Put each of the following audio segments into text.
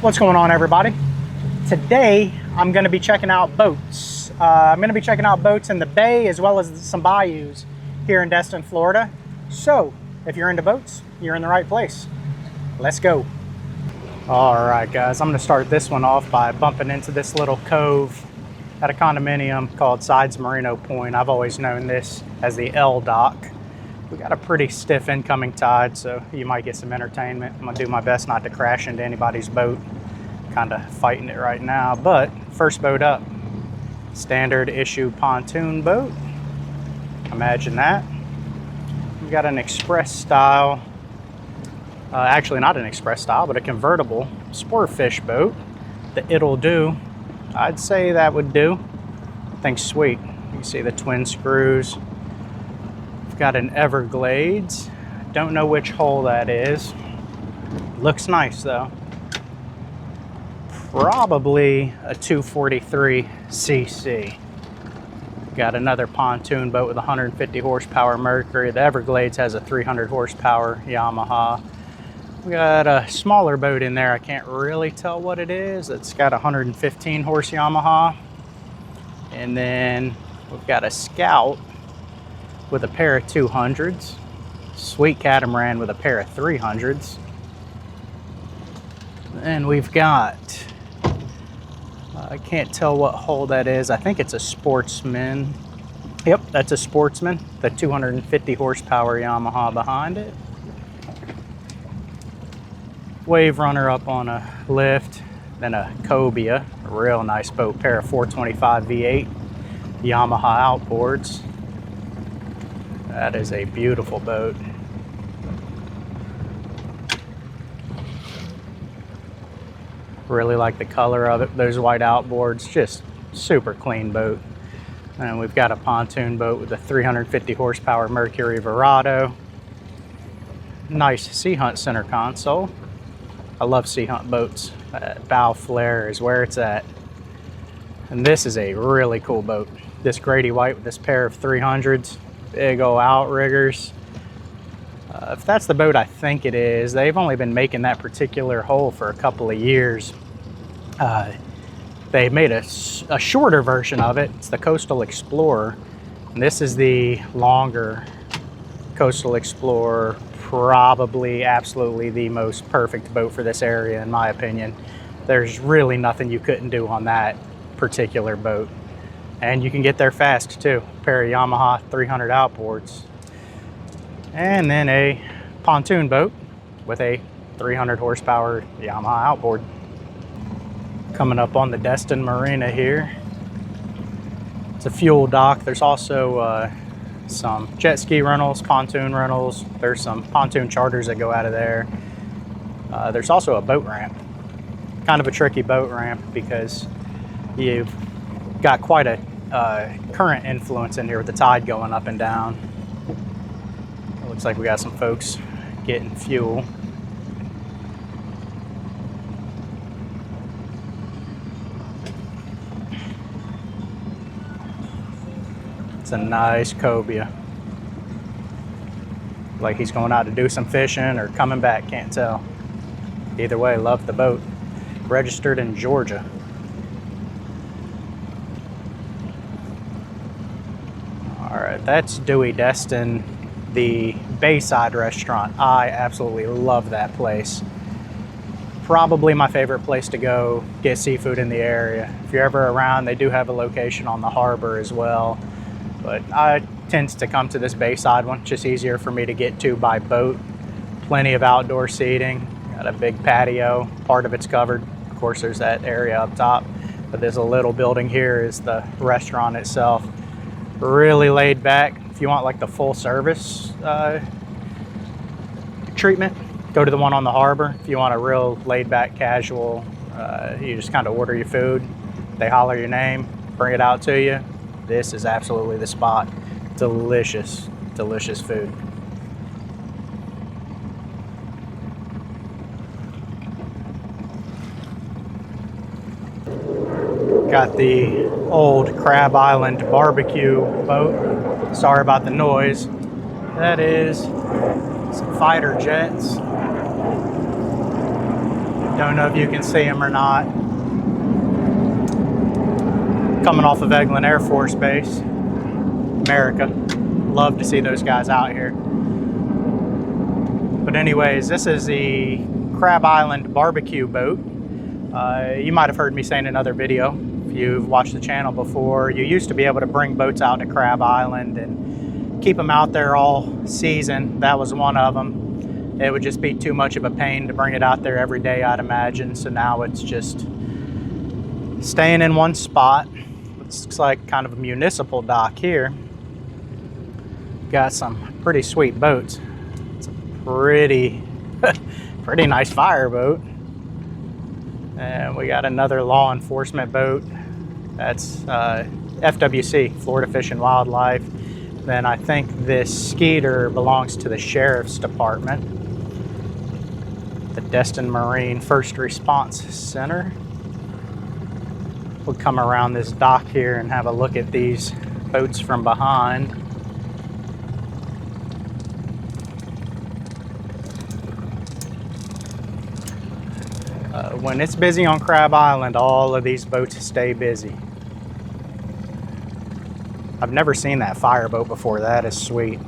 What's going on, everybody? Today I'm going to be checking out boats. I'm going to be checking out boats in the bay as well as some bayous here in Destin, Florida. So if you're into boats, you're in the right place. Let's go. All right, guys, I'm going to start this one off by bumping into this little cove at a condominium called Sides Marino Point. I've always known this as the L dock. We got a pretty stiff incoming tide, so you might get some entertainment. I'm gonna do my best not to crash into anybody's boat. Kind of fighting it right now, but first boat up, standard issue pontoon boat. Imagine that. We got an express style, actually not an express style, but a convertible sport fish boat. The It'll Do, I'd say that would do. I think sweet. You can see the twin screws. Got an Everglades. Don't know which hull that is. Looks nice though. Probably a 243 cc. Got another pontoon boat with 150 horsepower Mercury. The Everglades has a 300 horsepower Yamaha. We got a smaller boat in there. I can't really tell what it is. It's got a 115 horse Yamaha. And then we've got a Scout with a pair of 200s, sweet catamaran with a pair of 300s. And we've got, I can't tell what hull that is. I think it's a Sportsman. Yep, that's a Sportsman. The 250 horsepower Yamaha behind it. Wave runner up on a lift. Then a Cobia, a real nice boat, pair of 425 V8 Yamaha outboards. That is a beautiful boat. Really like the color of it. Those white outboards, just super clean boat. And we've got a pontoon boat with a 350 horsepower Mercury Verado. Nice Sea Hunt center console. I love Sea Hunt boats. Bow flare is where it's at. And this is a really cool boat. This Grady White with this pair of 300s. Big old outriggers. If that's the boat I think it is, they've only been making that particular hull for a couple of years. They made a shorter version of it. It's the Coastal Explorer. And this is the longer Coastal Explorer. Probably absolutely the most perfect boat for this area, in my opinion. There's really nothing you couldn't do on that particular boat. And you can get there fast too. A pair of Yamaha 300 outboards. And then a pontoon boat with a 300 horsepower Yamaha outboard. Coming up on the Destin Marina here. It's a fuel dock. There's also some jet ski rentals, pontoon rentals. There's some pontoon charters that go out of there. There's also a boat ramp. Kind of a tricky boat ramp because you've got quite a current influence in here with the tide going up and down. It looks like we got some folks getting fuel. It's a nice cobia. Like he's going out to do some fishing or coming back, can't tell. Either way, love the boat. Registered in Georgia. All right, that's Dewey Destin, the Bayside restaurant. I absolutely love that place. Probably my favorite place to go get seafood in the area. If you're ever around, they do have a location on the harbor as well. But I tend to come to this Bayside one. It's just easier for me to get to by boat. Plenty of outdoor seating. Got a big patio. Part of it's covered. Of course, there's that area up top. But there's a little building here is the restaurant itself. Really laid back. If you want like the full service treatment, go to the one on the harbor. If you want a real laid back casual, you just kind of order your food. They holler your name, bring it out to you. This is absolutely the spot. Delicious, delicious food. Got the old Crab Island barbecue boat. Sorry about the noise. That is some fighter jets. Don't know if you can see them or not. Coming off of Eglin Air Force Base, America. Love to see those guys out here. But anyways, this is the Crab Island barbecue boat. You might have heard me say in another video, if you've watched the channel before, you used to be able to bring boats out to Crab Island and keep them out there all season. That was one of them. It would just be too much of a pain to bring it out there every day, I'd imagine. So now it's just staying in one spot. It looks like kind of a municipal dock here. Got some pretty sweet boats. It's a pretty nice fireboat. And we got another law enforcement boat. That's FWC, Florida Fish and Wildlife. Then I think this Skeeter belongs to the Sheriff's Department. The Destin Marine First Response Center. We'll come around this dock here and have a look at these boats from behind. When it's busy on Crab Island, all of these boats stay busy. I've never seen that fireboat before. That is sweet.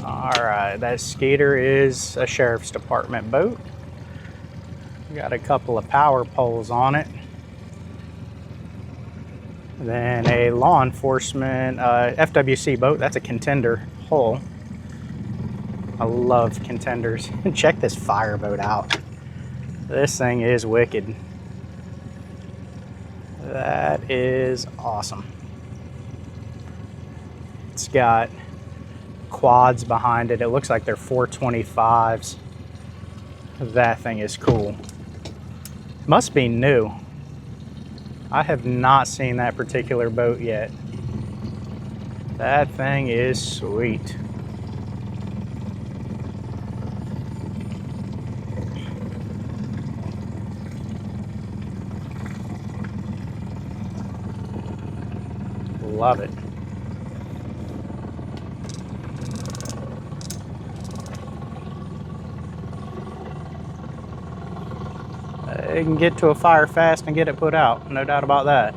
All right, that Skeeter is a Sheriff's Department boat. Got a couple of power poles on it. Then a law enforcement FWC boat. That's a contender hull. I love contenders. Check this fireboat out. This thing is wicked. That is awesome. It's got quads behind it. It looks like they're 425s. That thing is cool. Must be new. I have not seen that particular boat yet. That thing is sweet. Love it. They can get to a fire fast and get it put out, no doubt about that.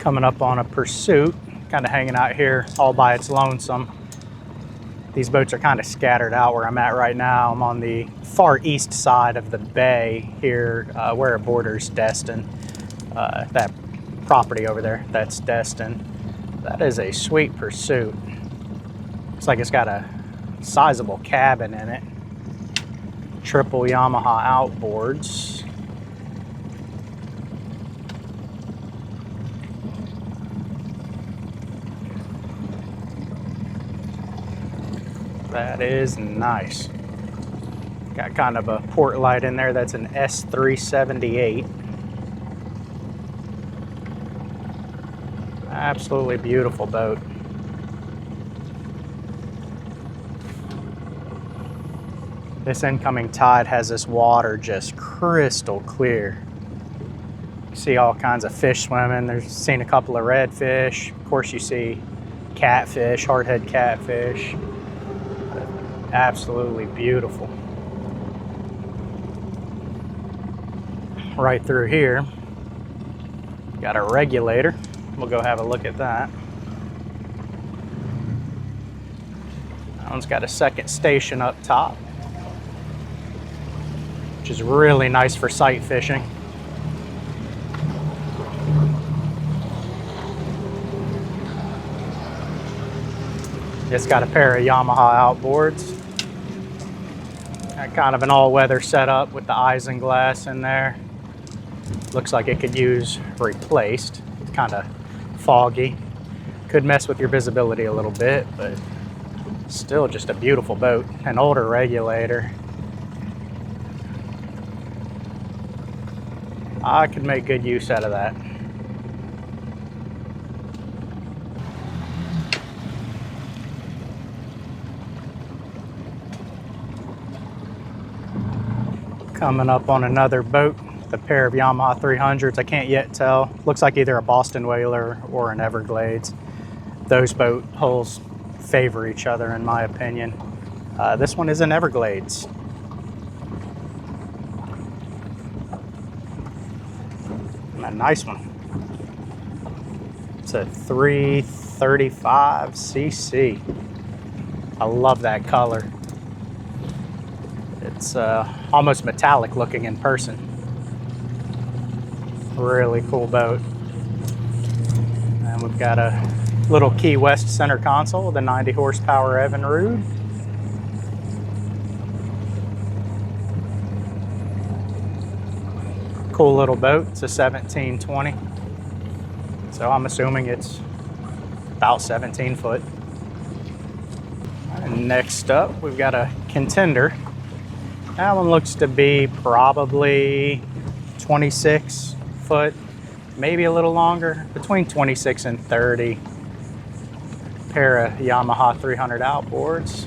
Coming up on a pursuit, kind of hanging out here all by its lonesome. These boats are kind of scattered out where I'm at right now. I'm on the far east side of the bay here where it borders Destin. That property over there, that's Destin. That is a sweet pursuit. Looks like it's got a sizable cabin in it. Triple Yamaha outboards. That is nice. Got kind of a port light in there. That's an S378. Absolutely beautiful boat. This incoming tide has this water just crystal clear. You see all kinds of fish swimming. There's seen a couple of redfish. Of course you see catfish, hardhead catfish. Absolutely beautiful. Right through here, got a regulator. We'll go have a look at that. That one's got a second station up top, which is really nice for sight fishing. It's got a pair of Yamaha outboards. Got kind of an all-weather setup with the isinglass in there. Looks like it could use replaced. It's kind of foggy. Could mess with your visibility a little bit, but still just a beautiful boat. An older regulator. I could make good use out of that. Coming up on another boat with a pair of Yamaha 300s. I can't yet tell. Looks like either a Boston Whaler or an Everglades. Those boat hulls favor each other in my opinion. This one is an Everglades. And a nice one. It's a 335 cc. I love that color. It's almost metallic looking in person. Really cool boat. And we've got a little Key West center console with a 90 horsepower Evinrude. Cool little boat. It's a 1720. So I'm assuming it's about 17 foot. And next up, we've got a Contender. That one looks to be probably 26 foot, maybe a little longer, between 26 and 30. Pair of Yamaha 300 outboards.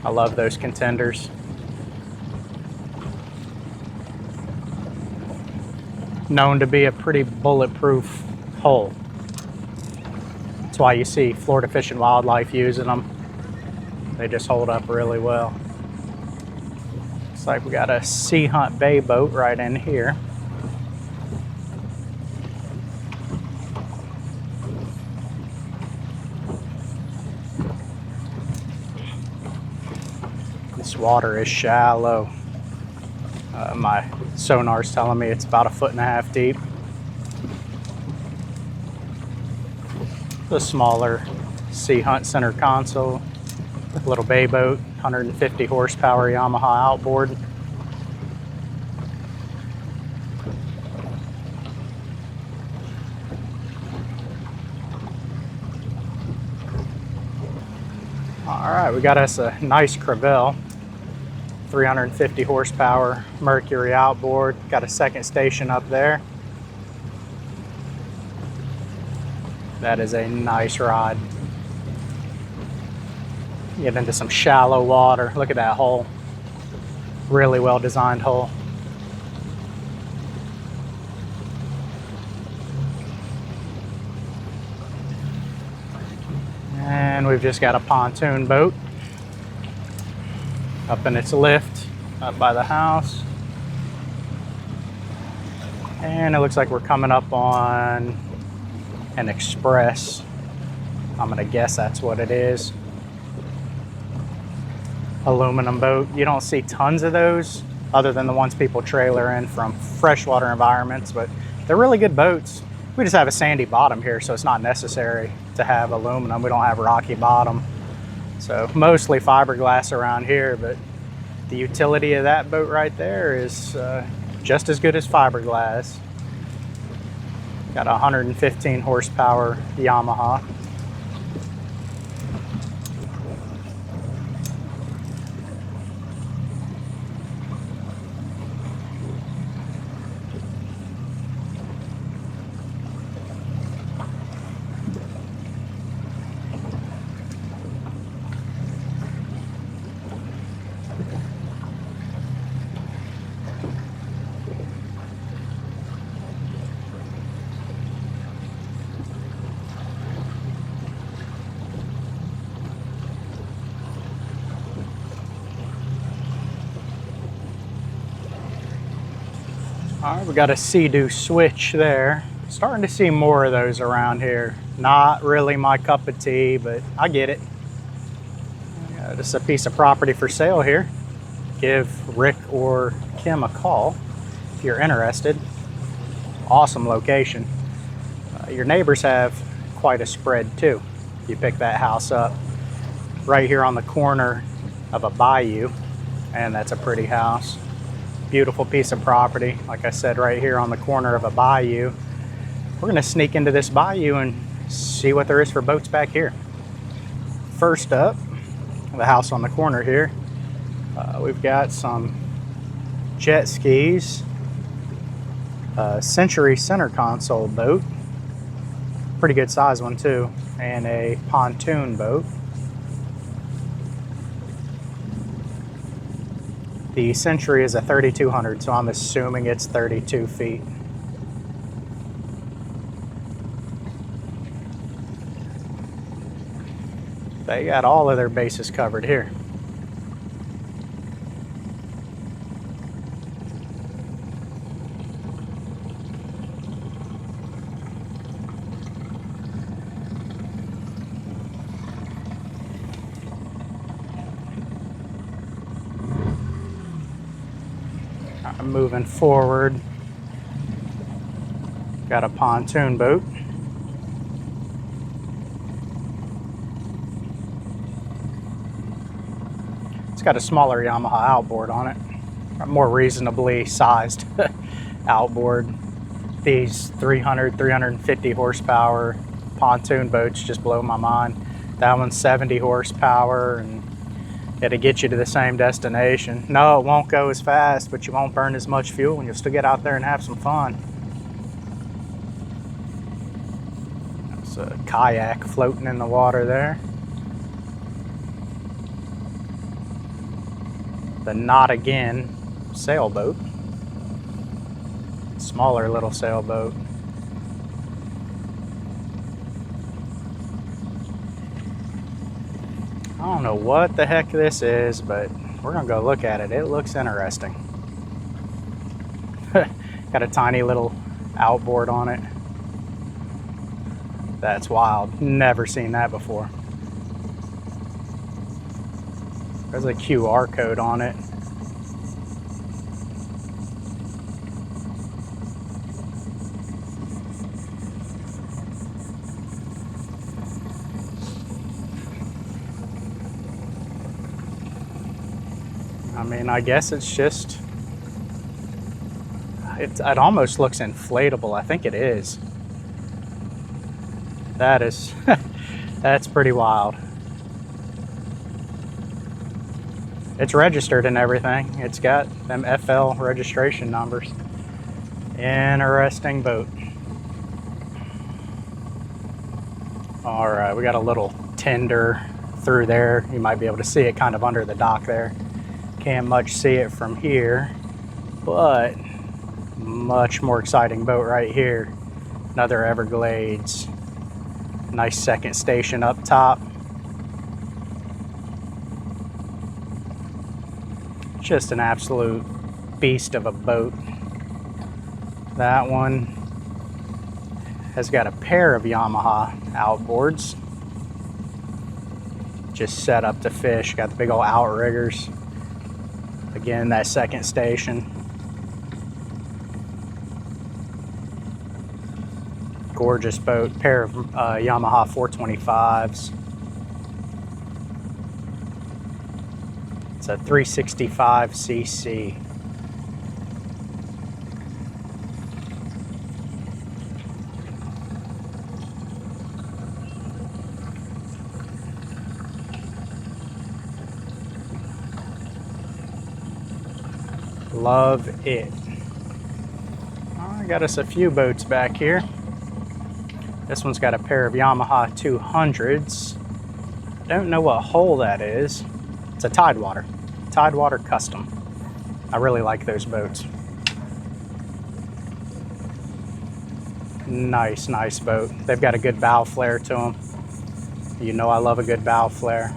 I love those Contenders. Known to be a pretty bulletproof hull. That's why you see Florida Fish and Wildlife using them. They just hold up really well. Looks like we got a Sea Hunt Bay boat right in here. This water is shallow. My sonar's telling me it's about 1.5 feet deep. The smaller Sea Hunt center console. Little bay boat, 150 horsepower Yamaha outboard. All right, we got us a nice Crevel, 350 horsepower Mercury outboard. Got a second station up there. That is a nice ride. Get into some shallow water. Look at that hull. Really well designed hull. And we've just got a pontoon boat up in its lift up by the house. And it looks like we're coming up on an Express. I'm gonna guess that's what it is. Aluminum boat. You don't see tons of those other than the ones people trailer in from freshwater environments, but they're really good boats. We just have a sandy bottom here, so it's not necessary to have aluminum. We don't have rocky bottom. So mostly fiberglass around here, but the utility of that boat right there is just as good as fiberglass. Got a 115 horsepower Yamaha. All right, we got a Sea-Doo switch there. Starting to see more of those around here. Not really my cup of tea, but I get it. This is a piece of property for sale here. Give Rick or Kim a call if you're interested. Awesome location. Your neighbors have quite a spread too. You pick that house up right here on the corner of a bayou, and that's a pretty house. Beautiful piece of property. Like I said, right here on the corner of a bayou. We're gonna sneak into this bayou and see what there is for boats back here. First up, the house on the corner here. We've got some jet skis, a Century center console boat, pretty good size one too, and a pontoon boat. The Century is a 3200, so I'm assuming it's 32 feet. They got all of their bases covered here. I'm moving forward. Got a pontoon boat. It's got a smaller Yamaha outboard on it, a more reasonably sized outboard. These 300, 350 horsepower pontoon boats just blow my mind. That one's 70 horsepower and it'll get you to the same destination. No, it won't go as fast, but you won't burn as much fuel and you'll still get out there and have some fun. There's a kayak floating in the water there. The Not Again sailboat. Smaller little sailboat. I don't know what the heck this is, but we're gonna go look at it. It looks interesting. Got a tiny little outboard on it. That's wild. Never seen that before. There's a QR code on it. I mean, I guess it's just, it almost looks inflatable. I think it is. That is, that's pretty wild. It's registered and everything. It's got them FL registration numbers. Interesting boat. All right, we got a little tender through there. You might be able to see it kind of under the dock there. Can't much see it from here, but much more exciting boat right here. Another Everglades. Nice second station up top. Just an absolute beast of a boat. That one has got a pair of Yamaha outboards. Just set up to fish. Got the big old outriggers. Again, that second station. Gorgeous boat. Pair of Yamaha 425s. It's a 365cc. Love it. I got us a few boats back here. This one's got a pair of Yamaha 200s. Don't know what hull that is. It's a Tidewater Custom. I really like those boats. Nice boat. They've got a good bow flare to them. You know I love a good bow flare.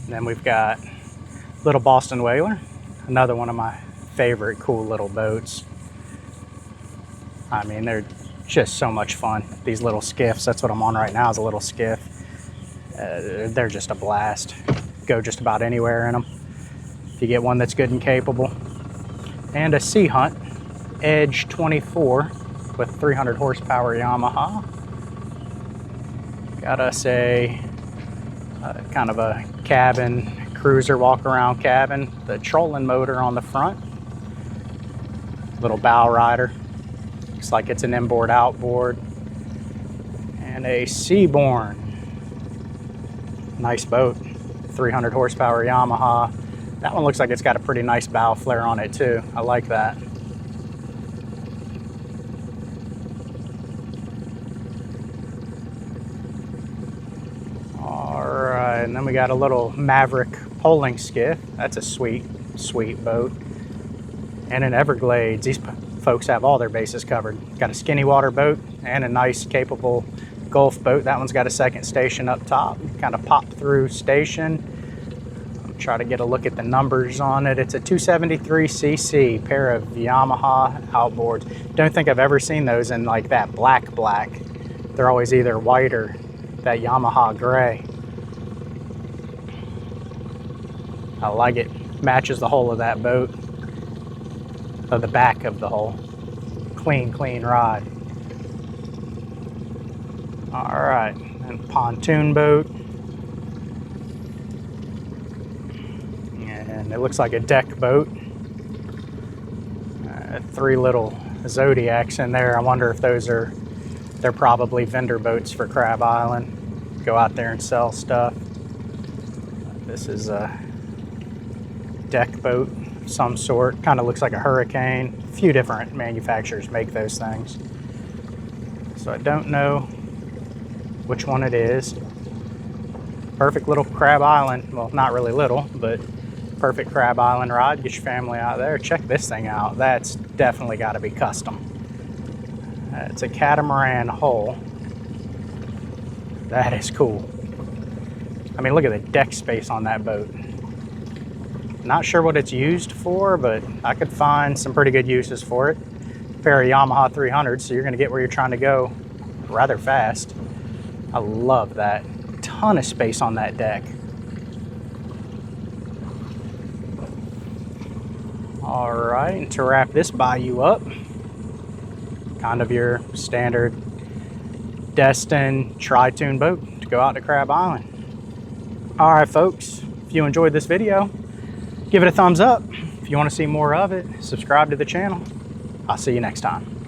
And then we've got Little Boston Whaler, another one of my favorite cool little boats. I mean, they're just so much fun. These little skiffs, that's what I'm on right now, is a little skiff. They're just a blast. Go just about anywhere in them if you get one that's good and capable. And a Sea Hunt Edge 24 with 300 horsepower Yamaha. Got us a kind of a cabin cruiser, walk around cabin. The trolling motor on the front. Little bow rider. Looks like it's an inboard outboard. And a Seabourn. Nice boat. 300 horsepower Yamaha. That one looks like it's got a pretty nice bow flare on it too. I like that. All right, and then we got a little Maverick poling skiff. That's a sweet, sweet boat. And an Everglades. These folks have all their bases covered. Got a skinny water boat and a nice, capable Gulf boat. That one's got a second station up top. Kind of pop through station. I'll try to get a look at the numbers on it. It's a 273cc pair of Yamaha outboards. Don't think I've ever seen those in like that black. They're always either white or that Yamaha gray. I like it. Matches the hull of that boat. Of the back of the hull. Clean ride. All right, and pontoon boat. And it looks like a deck boat. 3 little Zodiacs in there. I wonder if they're probably vendor boats for Crab Island. Go out there and sell stuff. This is a deck boat. Some sort, kind of looks like a Hurricane. A few different manufacturers make those things, so I don't know which one it is. Perfect little Crab Island, well, not really little, but perfect Crab Island ride. Get your family out there. Check this thing out. That's definitely got to be custom. It's a catamaran hull. That is cool. I mean, look at the deck space on that boat. Not sure what it's used for, but I could find some pretty good uses for it. A pair of Yamaha 300s, so you're going to get where you're trying to go rather fast. I love that. Ton of space on that deck. All right, and to wrap this bayou up, kind of your standard Destin tri-tune boat to go out to Crab Island. All right, folks, if you enjoyed this video, give it a thumbs up. If you want to see more of it, subscribe to the channel. I'll see you next time.